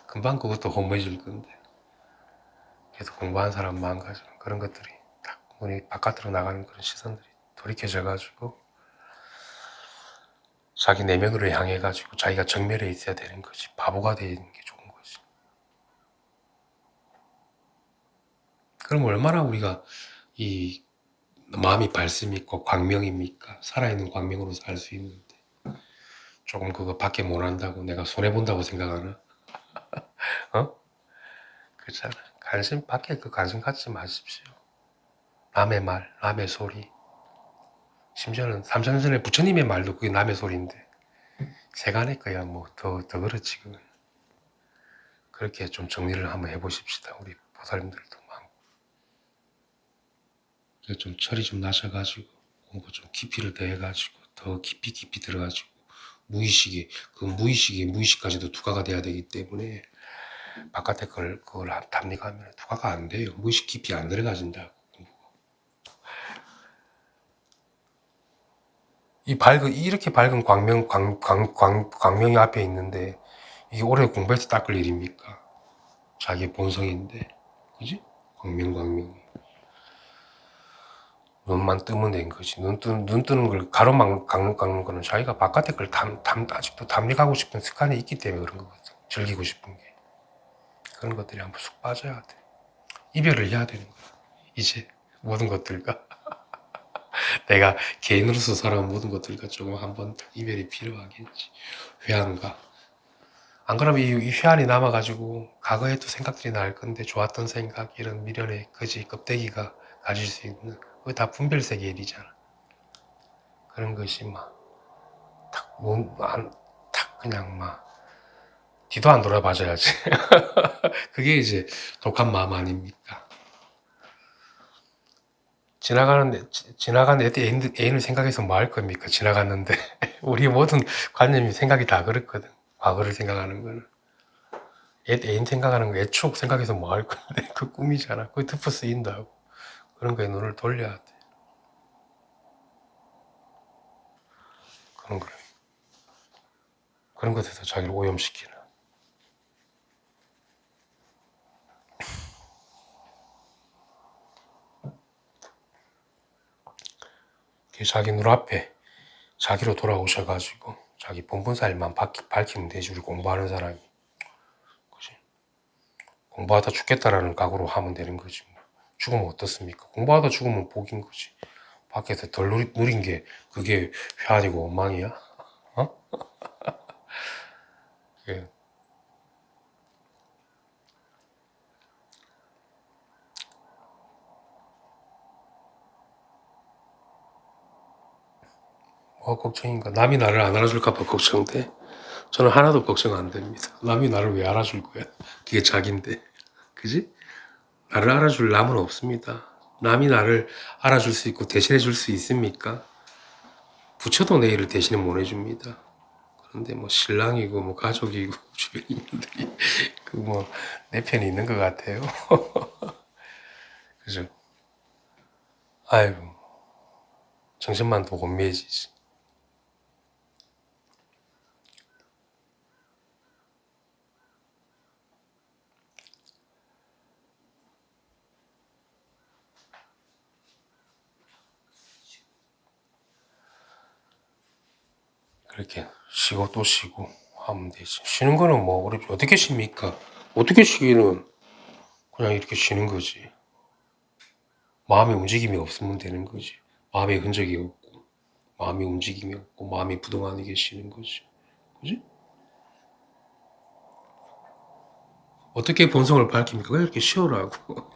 금방 그것도 허무해질 건데. 계속 공부한 사람 마음가짐 그런 것들이 딱 눈이 바깥으로 나가는 그런 시선들이 돌이켜져가지고 자기 내면으로 향해가지고 자기가 정면에 있어야 되는 거지. 바보가 되는 게 좋은 거지. 그럼 얼마나 우리가 이 마음이 발심있고 광명입니까? 살아있는 광명으로 살 수 있는데 조금 그거 밖에 못 한다고 내가 손해본다고 생각하나? 어? 그렇잖아. 관심 밖에 그 관심 갖지 마십시오. 남의 말, 남의 소리. 심지어는 삼천전에 부처님의 말도 그게 남의 소리인데 세간의 거야 뭐 더 그렇지 그건. 그렇게 좀 정리를 한번 해보십시다. 우리 보살님들도 많고. 그래서 좀 철이 좀 나셔가지고 공부 좀 깊이를 더해가지고 더 깊이 들어가지고 무의식까지도 투과가 돼야 되기 때문에 바깥에 그걸 답리가하면 투과가 안 돼요. 무의식 깊이 안 들어가진다고. 이렇게 밝은 광명이 앞에 있는데 이게 오래 공부해서 닦을 일입니까? 자기의 본성인데, 그지? 광명이. 눈만 뜨면 된 거지. 눈 뜨는 걸 가로막는 거는 자기가 바깥에 걸 아직도 담력하고 싶은 습관이 있기 때문에 그런 거거든. 즐기고 싶은 게. 그런 것들이 한번 쑥 빠져야 돼. 이별을 해야 되는 거야. 이제 모든 것들과. 내가 개인으로서 살아온 모든 것들과 조금 한번 이별이 필요하겠지. 회한과. 안 그러면 이 회한이 남아가지고 과거에 또 생각들이 날 건데 좋았던 생각, 이런 미련의 거지 껍데기가 가질 수 있는 그게 다 분별세계 일이잖아. 그런 것이 탁 그냥 뒤도 안 돌아봐줘야지. 그게 이제 독한 마음 아닙니까? 지나가는 애인을 생각해서 뭐 할 겁니까? 지나갔는데. 우리 모든 관념이 생각이 다 그렇거든. 과거를 생각하는 거는. 애인 생각하는 거, 애추억 생각해서 뭐 할 건데. 그 꿈이잖아. 그게 덮어 쓰인다고. 그런 거에 눈을 돌려야 돼. 그런 거를. 그런 것에서 자기를 오염시키는. 자기 눈앞에 자기로 돌아오셔가지고 자기 본분사 일만 밝히면 되지. 우리 공부하는 사람이. 그지? 공부하다 죽겠다라는 각오로 하면 되는 거지. 죽으면 어떻습니까? 공부하다 죽으면 복인 거지. 밖에서 덜 누린 게 그게 회한이고 원망이야? 어? 예. 뭐가 걱정인가? 남이 나를 안 알아줄까봐 걱정돼. 저는 하나도 걱정 안 됩니다. 남이 나를 왜 알아줄 거야? 그게 자기인데. 그지? 나를 알아줄 남은 없습니다. 남이 나를 알아줄 수 있고 대신해 줄 수 있습니까? 부처도 내 일을 대신에 못 해줍니다. 그런데 뭐 신랑이고 뭐 가족이고 주변 인들이 그 뭐 내 편이 있는 것 같아요. 그죠? 아이고 정신만 더 혼미해지지. 그렇게 쉬고 또 쉬고 하면 되지. 쉬는 거는 뭐 어렵지. 어떻게 쉽니까? 어떻게 쉬기는 그냥 이렇게 쉬는 거지. 마음의 움직임이 없으면 되는 거지. 마음의 흔적이 없고 마음의 움직임이 없고 마음이 부동하게 쉬는 거지. 그지? 어떻게 본성을 밝힙니까? 그냥 이렇게 쉬어라고.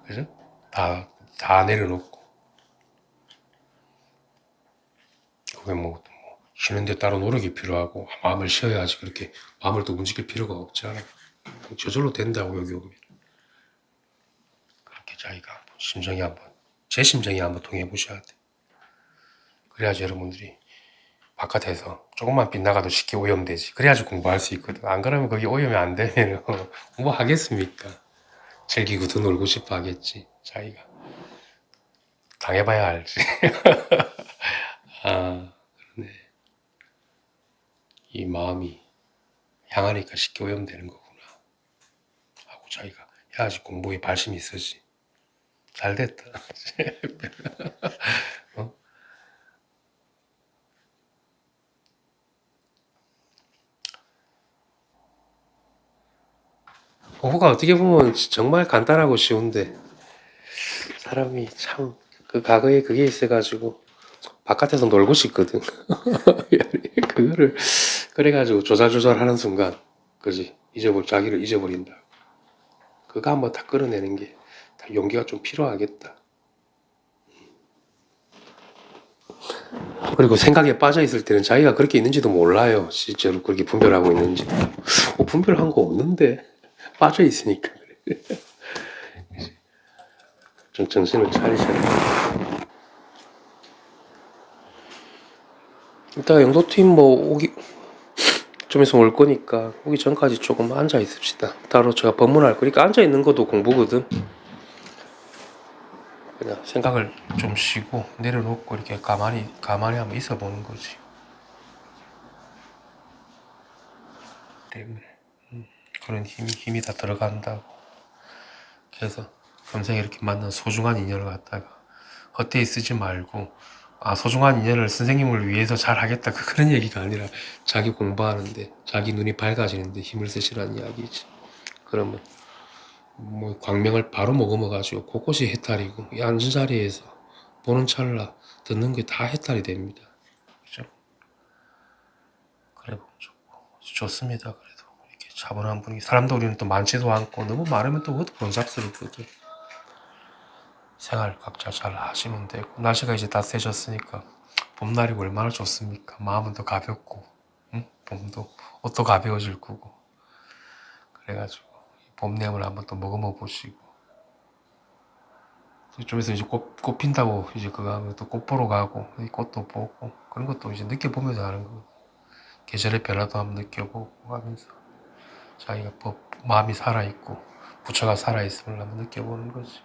이렇게. 그죠? 다 내려놓고. 그게 뭐 쉬는데 따로 노력이 필요하고 마음을 쉬어야지 그렇게 마음을 또 움직일 필요가 없잖아. 저절로 된다고 여기 오면. 그렇게 자기가 제 심정이 한번 통해 보셔야 돼. 그래야지 여러분들이 바깥에서 조금만 빗나가도 쉽게 오염되지. 그래야지 공부할 수 있거든. 안 그러면 거기 오염이 안 되면 공부하겠습니까? 즐기고 더 놀고 싶어 하겠지. 자기가 당해봐야 알지. 아, 그러네. 이 마음이 향하니까 쉽게 오염되는 거구나. 하고 자기가 해야지 공부에 발심이 있어지. 잘 됐다. 어? 공부가 어떻게 보면 정말 간단하고 쉬운데 사람이 참 그 과거에 그게 있어가지고 바깥에서 놀고 싶거든. 그거를 그래가지고 조잘조잘하는 순간, 그지? 자기를 잊어버린다. 그거 한번 다 끌어내는 게 다 용기가 좀 필요하겠다. 그리고 생각에 빠져 있을 때는 자기가 그렇게 있는지도 몰라요. 실제로 그렇게 분별하고 있는지. 분별한 거 없는데 빠져 있으니까 그래. 좀 정신을 차리셔야 돼. 이따 영도팀 뭐 오기 좀 있으면 올 거니까 오기 전까지 조금 앉아 있읍시다. 따로 제가 법문할 거니까 앉아 있는 것도 공부거든. 그냥 생각을 좀 쉬고 내려놓고 이렇게 가만히 한번 있어 보는 거지. 때문에 그런 힘이 다 들어간다고. 그래서 평생에 이렇게 만난 소중한 인연을 갖다가 헛되이 쓰지 말고, 아, 소중한 인연을 선생님을 위해서 잘 하겠다, 그런 얘기가 아니라 자기 공부하는데 자기 눈이 밝아지는데 힘을 쓰시라는 이야기지. 그러면 뭐 광명을 바로 머금어가지고 곳곳이 해탈이고, 이 앉은 자리에서 보는 찰나 듣는 게 다 해탈이 됩니다. 그죠? 그래 보면 좋습니다. 그래도 이렇게 차분한 분위기, 사람도 우리는 또 많지도 않고 너무 많으면 또 그것도 번잡스럽거든. 생활 각자 잘 하시면 되고, 날씨가 이제 다 세졌으니까 봄날이고 얼마나 좋습니까? 마음은 더 가볍고, 응? 봄도 옷도 가벼워질 거고. 그래가지고 봄 내음을 한번 또 머금어 보시고, 좀 있으면 이제 꽃 핀다고 이제 그거 하면 또 꽃 보러 가고, 이 꽃도 보고, 그런 것도 이제 느껴보면서 하는 거. 계절의 변화도 한번 느껴보고 하면서 자기가 마음이 살아있고 부처가 살아있음을 한번 느껴보는 거지.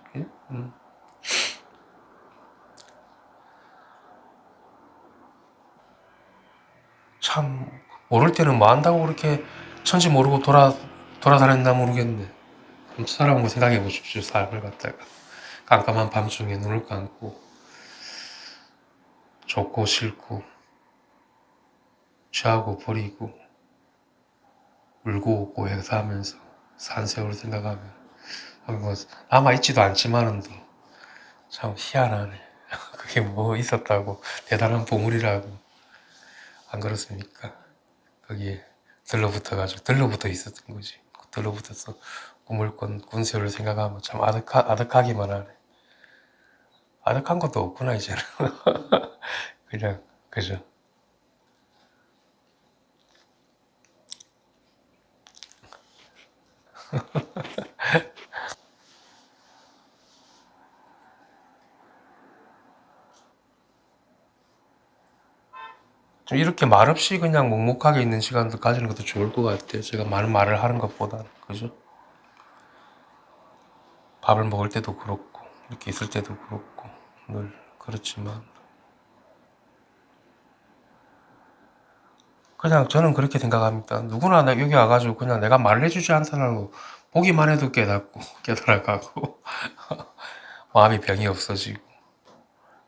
참 모를 때는 뭐 한다고 그렇게 천지 모르고 돌아다녔나 모르겠네. 한번 살아본 거 생각해 보십시오. 삶을 갖다가 깜깜한 밤중에 눈을 감고 좋고 싫고 취하고 버리고 울고 웃고 해서 하면서 산 세월을 생각하면 뭐 남아있지도 않지만은 참 희한하네. 그게 뭐 있었다고 대단한 보물이라고, 안 그렇습니까? 거기에 들러붙어 있었던 거지. 들러붙어서 꿈을 꾼 세월을 생각하면 참 아득하기만 하네. 아득한 것도 없구나 이제는. 그냥 그죠. 좀 이렇게 말없이 그냥 묵묵하게 있는 시간도 가지는 것도 좋을 것 같아요. 제가 많은 말을 하는 것보다는. 그죠? 밥을 먹을 때도 그렇고 이렇게 있을 때도 그렇고 늘 그렇지만, 그냥 저는 그렇게 생각합니다. 누구나 여기 와가지고 그냥 내가 말을 해주지 않더라도 보기만 해도 깨닫고 깨달아가고 마음이 병이 없어지고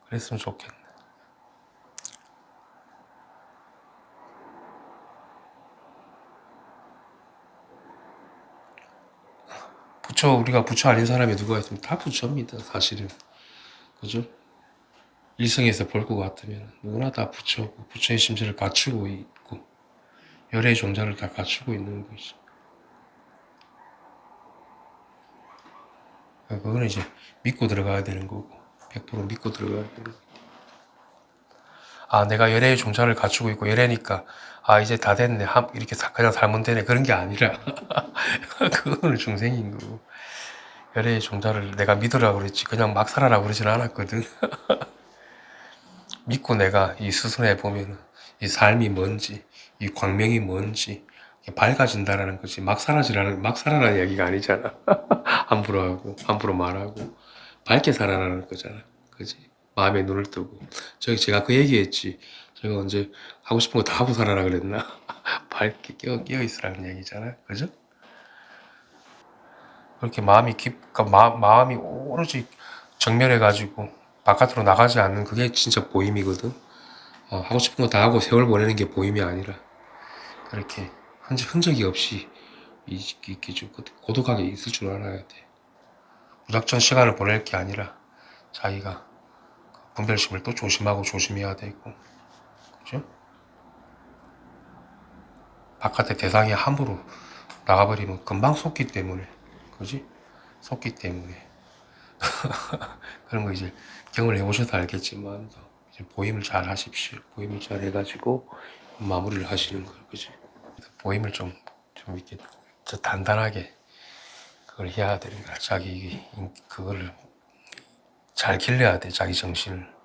그랬으면 좋겠네. 우리가 부처 아닌 사람이 누가 있으면 다 부처입니다, 사실은. 그죠? 일성에서 볼 것 같으면 누구나 다 부처고, 부처의 심지를 갖추고 있고, 열의 종자를 다 갖추고 있는 것이죠. 그거는 이제 믿고 들어가야 되는 거고, 100% 믿고 들어가야 되는 거고. 아, 내가 열의 종자를 갖추고 있고, 열애니까, 아, 이제 다 됐네. 이렇게 그냥 살면 되네. 그런 게 아니라, 그거는 중생인 거고. 열의 종자를 내가 믿으라고 그랬지. 그냥 막 살아라고 그러진 않았거든. 믿고 내가 이 수순해 보면 이 삶이 뭔지, 이 광명이 뭔지 밝아진다라는 거지. 막 살아라는 이야기가 아니잖아. 함부로 말하고, 밝게 살아라는 거잖아. 그지? 마음에 눈을 뜨고. 제가 그 얘기했지. 제가 언제 하고 싶은 거 다 하고 살아라 그랬나? 밝게 끼어 있으라는 얘기잖아. 그죠? 그렇게 그러니까 마음이 오로지 정멸해가지고 바깥으로 나가지 않는 그게 진짜 보임이거든. 하고 싶은 거 다 하고 세월 보내는 게 보임이 아니라 그렇게 흔적이 없이 이렇게 좀 고독하게 있을 줄 알아야 돼. 무작정 시간을 보낼 게 아니라 자기가 분별심을 또 조심하고 조심해야 되고, 그죠? 바깥에 대상이 함부로 나가버리면 금방 속기 때문에, 그지? 속기 때문에. 그런 거 이제 경험을 해보셔서 알겠지만, 이제 보임을 잘 하십시오. 보임을 잘 해가지고 마무리를 하시는 거, 그지? 보임을 좀 이렇게 단단하게 그걸 해야 되는 거야. 그걸 잘 길러야 돼, 자기 정신을.